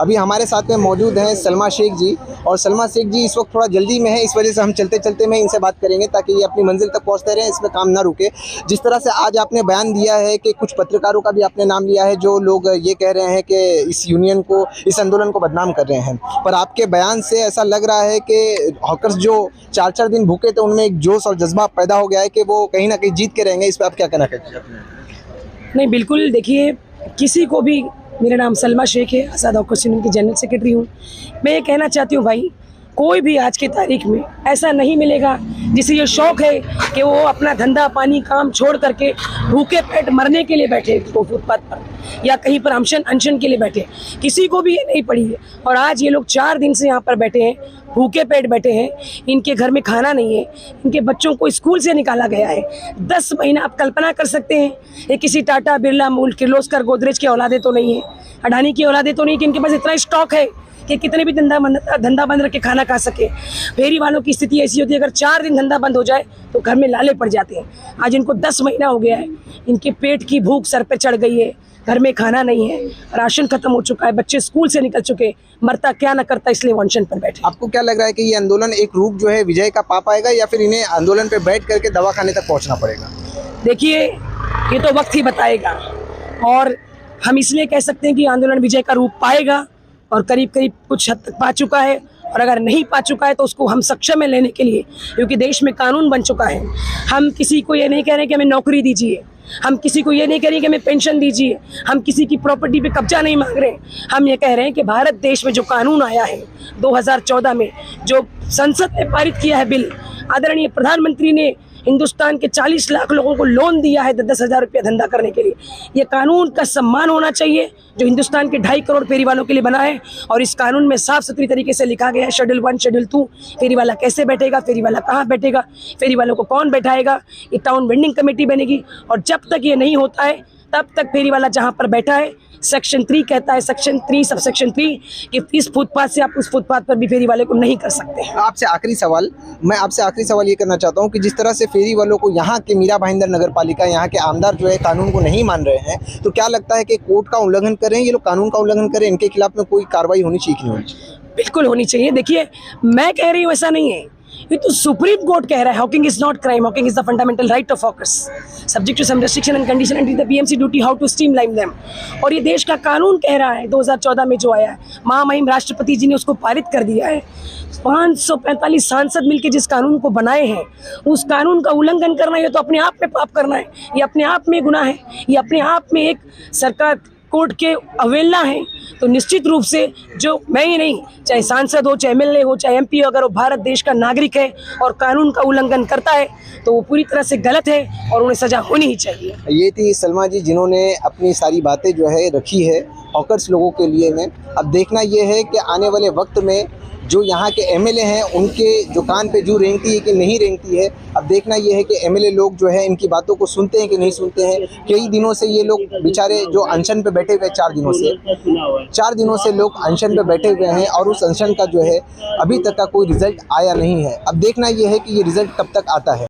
अभी हमारे साथ में मौजूद हैं सलमा शेख जी, और सलमा शेख जी इस वक्त थोड़ा जल्दी में है, इस वजह से हम चलते चलते में इनसे बात करेंगे ताकि ये अपनी मंजिल तक पहुंचते रहें, इसमें काम ना रुके। जिस तरह से आज आपने बयान दिया है कि कुछ पत्रकारों का भी आपने नाम लिया है जो लोग ये कह रहे हैं कि इस यूनियन को, इस आंदोलन को बदनाम कर रहे हैं, पर आपके बयान से ऐसा लग रहा है कि हॉकर्स जो 4-4 दिन भूखे थे उनमें एक जोश और जज्बा पैदा हो गया है कि वो कहीं ना कहीं जीत के रहेंगे। इस पर आप क्या कहना चाहते हैं? नहीं, बिल्कुल। देखिए, किसी को भी, मेरा नाम सलमा शेख है, आज़ाद हॉकर्स यूनियन की जनरल सेक्रेटरी हूँ। मैं ये कहना चाहती हूँ भाई, कोई भी आज की तारीख में ऐसा नहीं मिलेगा जिसे ये शौक़ है कि वो अपना धंधा पानी काम छोड़ करके भूखे पेट मरने के लिए बैठे तो फुटपाथ पर या कहीं पर अनशन के लिए बैठे। किसी को भी ये नहीं पड़ी है। और आज ये लोग 4 दिन से यहाँ पर बैठे हैं, भूखे पेट बैठे हैं। इनके घर में खाना नहीं है, इनके बच्चों को स्कूल से निकाला गया है। 10 महीना आप कल्पना कर सकते हैं, ये किसी टाटा बिरला अमूल किर्लोस्कर गोदरेज की औलादे तो नहीं है, अडानी की औलादे तो नहीं कि इनके पास इतना स्टॉक है कि कितने भी धंधा बंद रख के खाना खा सके। फेरी वालों की स्थिति ऐसी होती है, अगर 4 दिन धंधा बंद हो जाए तो घर में लाले पड़ जाते हैं। आज इनको 10 महीना हो गया है, इनके पेट की भूख सर पे चढ़ गई है, घर में खाना नहीं है, राशन खत्म हो चुका है, बच्चे स्कूल से निकल चुके, मरता क्या न करता इसलिए अनशन पर बैठे। आपको क्या लग रहा है कि ये आंदोलन एक रूप जो है विजय का पा पाएगा या फिर इन्हें आंदोलन पे बैठ करके दवाखाने तक पहुंचना पड़ेगा? देखिए, ये तो वक्त ही बताएगा, और हम इसलिए कह सकते हैं कि आंदोलन विजय का रूप पाएगा और करीब करीब कुछ हद तक पा चुका है। और अगर नहीं पा चुका है तो उसको हम सक्षम है लेने के लिए, क्योंकि देश में कानून बन चुका है। हम किसी को ये नहीं कह रहे कि हमें नौकरी दीजिए, हम किसी को ये नहीं कह रहे कि हमें पेंशन दीजिए, हम किसी की प्रॉपर्टी पे कब्जा नहीं मांग रहे। हम ये कह रहे हैं कि भारत देश में जो कानून आया है 2014 में, जो संसद ने पारित किया है बिल, आदरणीय प्रधानमंत्री ने हिंदुस्तान के 40 लाख लोगों को लोन दिया है 10-10 हज़ार रुपया धंधा करने के लिए। ये कानून का सम्मान होना चाहिए जो हिंदुस्तान के 2.5 करोड़ फेरी वालों के लिए बना है। और इस कानून में साफ सुथरी तरीके से लिखा गया है, शेड्यूल 1, शेड्यूल 2, फेरी वाला कैसे बैठेगा, फेरी वाला कहाँ बैठेगा, फेरी वालों को कौन बैठाएगा, ये टाउन वेंडिंग कमेटी बनेगी। और जब तक ये नहीं होता है तब तक फेरी वाला जहाँ पर बैठा है, सेक्शन 3 कहता है, सेक्शन 3 सब सेक्शन 3 कि इस फुटपाथ से आप उस फुटपाथ पर भी फेरी वाले को नहीं कर सकते। आपसे आखिरी सवाल, मैं आपसे आखिरी सवाल ये करना चाहता हूँ कि जिस तरह से फेरी वालों को यहाँ के मीरा भाईंदर नगर पालिका, यहाँ के आमदार जो है कानून को नहीं मान रहे हैं, तो क्या लगता है कि कोर्ट का उल्लंघन कर रहे हैं ये लोग, कानून का उल्लंघन करें, इनके खिलाफ में कोई कार्रवाई होनी चाहिए कि नहीं होनी चाहिए? बिल्कुल होनी चाहिए। देखिए, मैं कह रही हूँ ऐसा नहीं है, ये तो सुप्रीम कोर्ट कह रहा है hawking is not crime, hawking is the fundamental right of hawkers subject to some restriction and condition under the BMC duty how to streamline them. और ये देश का कानून कह रहा है, 2014 में जो आया है, महामहिम राष्ट्रपति जी ने उसको पारित कर दिया है। 545 सांसद मिलकर जिस कानून को बनाए हैं, उस कानून का उल्लंघन करना ये तो अपने आप में पाप करना है, ये अपने आप में गुनाह है, ये अपने आप में एक सरकार कोर्ट के अवहेलना है। तो निश्चित रूप से जो मैं ही नहीं, चाहे सांसद हो, चाहे एमएलए हो, चाहे एमपी हो, अगर वो भारत देश का नागरिक है और कानून का उल्लंघन करता है तो वो पूरी तरह से गलत है और उन्हें सजा होनी ही चाहिए। ये थी सलमा जी जिन्होंने अपनी सारी बातें जो है रखी है हॉकर्स लोगों के लिए में। अब देखना ये है कि आने वाले वक्त में जो यहाँ के एमएलए हैं उनके जो कान पे जू रेंगती है कि नहीं रेंगती है। अब देखना ये है कि एमएलए लोग जो है इनकी बातों को सुनते हैं कि नहीं सुनते हैं। कई दिनों से ये लोग बेचारे जो अनशन पे बैठे हुए, 4 दिनों से लोग अनशन पे बैठे हुए हैं और उस अनशन का जो है अभी तक का कोई रिजल्ट आया नहीं है। अब देखना ये है कि ये रिजल्ट कब तक आता है।